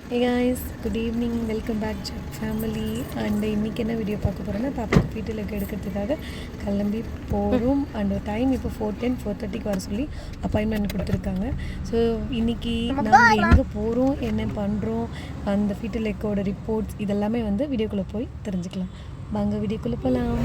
Hey guys, good evening. Welcome back to family. And இன்றைக்கி என்ன video பார்க்க போகிறோன்னா பாப்பாவுக்கு ஃபீட்டல் எடுக்கிறதுக்காக கிளம்பி போகிறோம். அண்ட் டைம் இப்போ 4:30 வர சொல்லி அப்பாயின்மெண்ட் கொடுத்துருக்காங்க. ஸோ இன்றைக்கி நாங்கள் எங்கே போகிறோம், என்ன பண்ணுறோம், அந்த ஃபீட்டல் எக்கோட ரிப்போர்ட்ஸ் இதெல்லாமே வந்து வீடியோக்குள்ளே போய் தெரிஞ்சுக்கலாம். வாங்க வீடியோக்குள்ளே போகலாம்.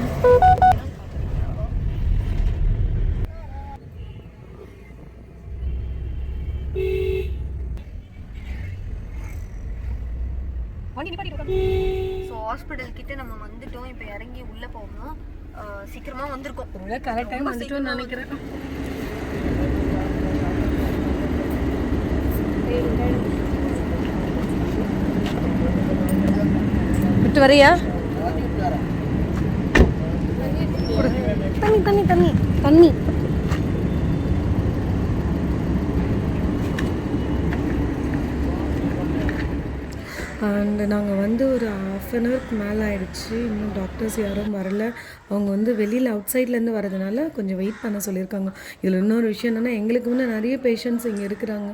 ஸோ ஹாஸ்பிட்டல் கிட்ட நம்ம வந்துட்டோம். இப்போ இறங்கி உள்ளே போகணும். சீக்கிரமாக வந்திருக்கோம். கரெக்ட் டைம் வந்துட்டோம்னு நினைக்கிறேன். விட்டு வரையா? தண்ணி தண்ணி தண்ணி தண்ணி. அண்டு நாங்கள் வந்து ஒரு 1/2 ஹவருக்கு மேலே ஆகிடுச்சு. இன்னும் டாக்டர்ஸ் யாரும் வரல. அவங்க வந்து வெளியில் அவுட் சைட்லேருந்து வரதுனால கொஞ்சம் வெயிட் பண்ண சொல்லியிருக்காங்க. இதில் இன்னொரு விஷயம் என்னென்னா, எங்களுக்கு வந்து நிறைய பேஷண்ட்ஸ் இங்கே இருக்கிறாங்க.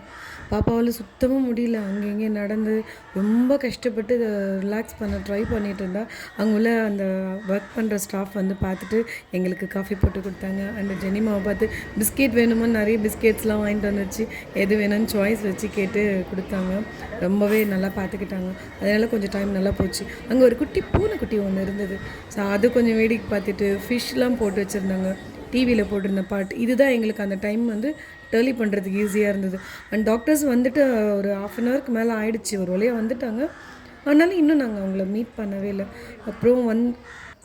பாப்பாவால் சுத்தமாக முடியல. அங்கே இங்கே நடந்து ரொம்ப கஷ்டப்பட்டு இதை ரிலாக்ஸ் பண்ண ட்ரை பண்ணிகிட்டு இருந்தா. அங்கே உள்ள அந்த ஒர்க் பண்ணுற ஸ்டாஃப் வந்து பார்த்துட்டு எங்களுக்கு காஃபி போட்டு கொடுத்தாங்க. அண்ட் ஜெனிமாவை பார்த்து பிஸ்கெட் வேணுமா, நிறைய பிஸ்கெட்ஸ்லாம் வாங்கிட்டு வந்துச்சு. எது வேணும்னு சாய்ஸ் வச்சு கேட்டு கொடுத்தாங்க. ரொம்பவே நல்லா பார்த்துக்கிட்டாங்க. அதனால் கொஞ்சம் டைம் நல்லா போச்சு. அங்கே ஒரு பூனைக்குட்டி ஒன்று இருந்தது. ஸோ அது கொஞ்சம் வேடிக்கை பார்த்துட்டு ஃபிஷ்லாம் போட்டு வச்சுருந்தாங்க. டிவியில் போட்டிருந்த பாட்டு இதுதான் எங்களுக்கு அந்த டைம் வந்து டேர்லி பண்ணுறதுக்கு ஈஸியாக இருந்தது. அண்ட் டாக்டர்ஸ் வந்துட்டு ஒரு 1/2 ஹவருக்கு மேலே ஆகிடுச்சு. ஒரு வழியாக வந்துட்டாங்க. ஆனாலும் இன்னும் நாங்கள் அவங்கள மீட் பண்ணவே இல்லை. அப்புறம்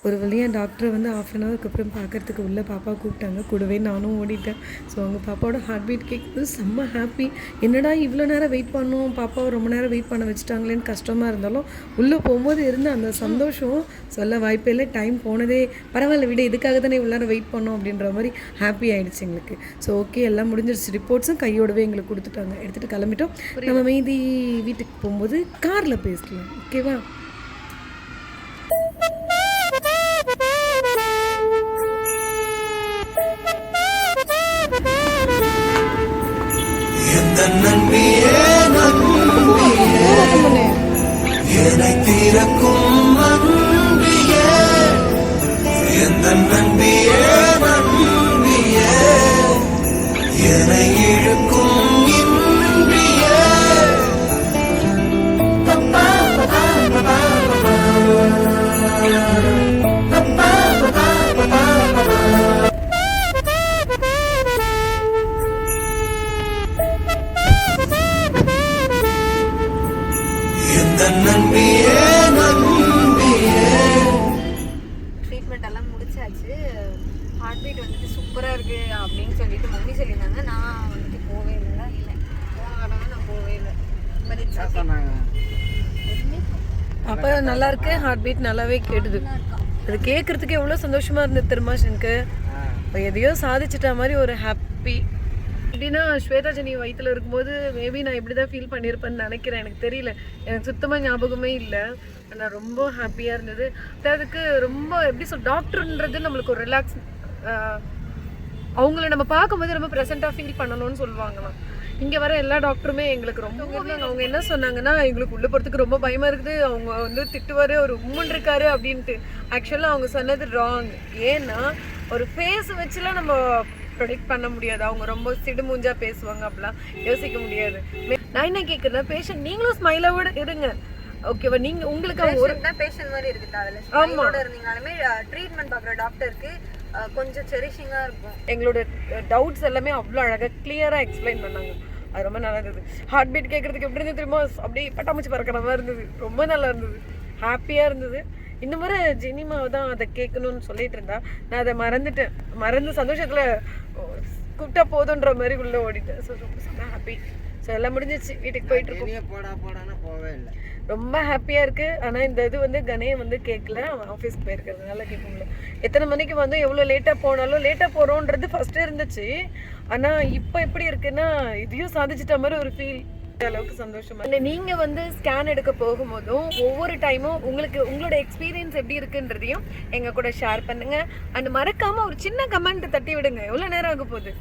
ஒரு வழியாக டாக்டரை வந்து 1/2 ஹவருக்கு அப்புறம் பார்க்குறதுக்கு உள்ளே பாப்பா கூப்பிட்டாங்க. கூடவே நானும் ஓடிட்டேன். ஸோ அவங்க பாப்பாவோட ஹார்ட் பீட் கேட்கும்போது செம்ம ஹாப்பி. என்னடா இவ்வளோ நேரம் வெயிட் பண்ணோம், பாப்பாவை ரொம்ப நேரம் வெயிட் பண்ண வச்சுட்டாங்களேன்னு கஷ்டமாக இருந்தாலும் உள்ளே போகும்போது இருந்த அந்த சந்தோஷம் சொல்ல வாய்ப்பே இல்லை. டைம் போனதே பரவாயில்ல விட, இதுக்காக தானே இவ்வளோ நேரம் வெயிட் பண்ணோம் அப்படின்ற மாதிரி ஹாப்பி ஆகிடுச்சு எங்களுக்கு. ஸோ ஓகே, எல்லாம் முடிஞ்சிருச்சு. ரிப்போர்ட்ஸும் கையோடவே எங்களுக்கு கொடுத்துட்டாங்க. எடுத்துகிட்டு கிளம்பிட்டோம். நம்ம மீதி வீட்டுக்கு போகும்போது காரில் பேசலாம். ஓகேவா? நம்பியே நம்பியே என்னை தீரக்கும் நம்பியே, எந்த நம்பியே நம்பியே என்னை இழுக்கும் இன்பியே. ட்ரீட்மெண்ட் எல்லாம் முடிச்சாச்சு. ஹார்ட் பீட் வந்துட்டு சூப்பராக இருக்குது அப்படின்னு சொல்லிட்டு மம்மி சொல்லியிருந்தாங்க. நான் வந்துட்டு போவே இல்லை. நான் போவே இல்லை. அப்போ நல்லா இருக்கு. ஹார்ட் பீட் நல்லாவே கேட்டுது. அது கேட்குறதுக்கு எவ்வளோ சந்தோஷமாக இருந்தது தெரியுமா எனக்கு. இப்போ எதையோ சாதிச்சிட்ட மாதிரி ஒரு ஹாப்பி. எப்படின்னா ஸ்வேதா ஜெனி வயிற்றில் இருக்கும்போது மேபி நான் இப்படி தான் ஃபீல் பண்ணியிருப்பேன்னு நினைக்கிறேன். எனக்கு தெரியல, எனக்கு சுத்தமாக ஞாபகமே இல்லை. ஆனால் ரொம்ப ஹாப்பியாக இருந்தது. அதுக்கு ரொம்ப எப்படி டாக்டர்ன்றது நம்மளுக்கு ஒரு ரிலாக்ஸ். அவங்கள நம்ம பார்க்கும்போது ரொம்ப ப்ரெசென்ட்டாக ஃபீல் பண்ணணும்னு சொல்லுவாங்களாம். இங்கே வர எல்லா டாக்டருமே எங்களுக்கு ரொம்ப இருந்தாங்க. அவங்க என்ன சொன்னாங்கன்னா, எங்களுக்கு உள்ளே போகிறதுக்கு ரொம்ப பயமாக இருக்குது. அவங்க வந்து திட்டுவார், ஒரு உம்மன் இருக்காரு அப்படின்ட்டு. ஆக்சுவலாக அவங்க சொன்னது ராங். ஏன்னா ஒரு ஃபேஸ் வச்சுலாம் நம்ம ப்ரொடெக்ட் பண்ண முடியாது. அவங்க ரொம்ப சிடுமூஞ்சா பேசுவாங்க, அப்படிலாம் யோசிக்க முடியாது. நான் என்ன கேட்குறேன், பேஷண்ட் நீங்களும் ஸ்மைலோட இருங்க, ஓகேவா? நீங்கள் உங்களுக்கு ஒரு பேஷண்ட் மாதிரி இருக்குது. அதில் ஸ்மைலோட இருந்தீங்கனாலுமே ட்ரீட்மெண்ட் பார்க்குற டாக்டருக்கு கொஞ்சம் செரிஷிங்காக இருக்கும். எங்களோட டவுட்ஸ் எல்லாமே அவ்வளோ அழகாக கிளியராக எக்ஸ்பிளைன் பண்ணாங்க. அது ரொம்ப நல்லா இருந்தது. ஹார்ட் பீட் கேட்குறதுக்கு எப்படி இருந்தது தெரியுமா? அப்படியே பட்டாமூச்சி பறக்கிற மாதிரி இருந்தது. ரொம்ப நல்லா இருந்தது, ஹாப்பியாக இருந்தது. இந்த முறை ஜெனிமாவை தான் அதை கேட்கணும்னு சொல்லிட்டு இருந்தா. நான் அதை மறந்து சந்தோஷத்தில் கூப்பிட்டா போதுன்ற மாதிரி உள்ளே ஓடிட்டேன். ஸோ ரொம்ப ஹாப்பி. ஸோ எல்லாம் முடிஞ்சிச்சு, வீட்டுக்கு போயிட்டு இருக்கோம். போவே இல்லை. ரொம்ப ஹாப்பியாக இருக்குது. ஆனால் இந்த இது வந்து கணேயை வந்து கேட்கல. அவன் ஆஃபீஸ்க்கு போயிருக்கிறதுனால கேட்க முடியல. எத்தனை மணிக்கு வந்து எவ்வளோ லேட்டாக போனாலும் லேட்டாக போகிறோன்றது ஃபஸ்ட்டு இருந்துச்சு. ஆனால் இப்போ எப்படி இருக்குன்னா, இதையும் சாதிச்சிட்ட மாதிரி ஒரு ஃபீல். அளவுக்கு சந்தோஷமா. நீங்க வந்து ஸ்கேன் எடுக்க போகும்போதும் ஒவ்வொரு டைமும் உங்களோட எக்ஸ்பீரியன்ஸ் எப்படி இருக்குன்றதையும் எங்க கூட ஷேர் பண்ணுங்க. அண்ட் மறக்காம ஒரு சின்ன கமெண்ட் தட்டி விடுங்க. எவ்வளவு நேரம் ஆக போகுது,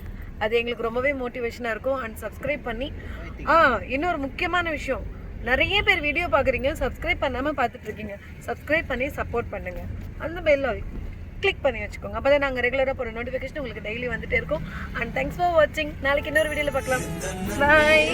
அது எங்களுக்கு ரொம்பவே மோட்டிவேஷனா இருக்கும். அண்ட் சப்ஸ்கிரைப் பண்ணி இன்னொரு முக்கியமான விஷயம், நிறைய பேர் வீடியோ பார்க்குறீங்க, சப்ஸ்கிரைப் பண்ணாமல் பார்த்துட்ருக்கீங்க. சப்ஸ்கிரைப் பண்ணி சப்போர்ட் பண்ணுங்கள். அந்த பெல்லை கிளிக் பண்ணி வச்சுக்கோங்க. அப்போ தான் நாங்கள் ரெகுலராக போகிற நோட்டிஃபிகேஷன் உங்களுக்கு டெய்லி வந்துகிட்டே இருக்கும். அண்ட் தேங்க்ஸ் ஃபார் வாட்சிங். நாளைக்கு இன்னொரு வீடியோவில் பார்க்கலாம். பாய்.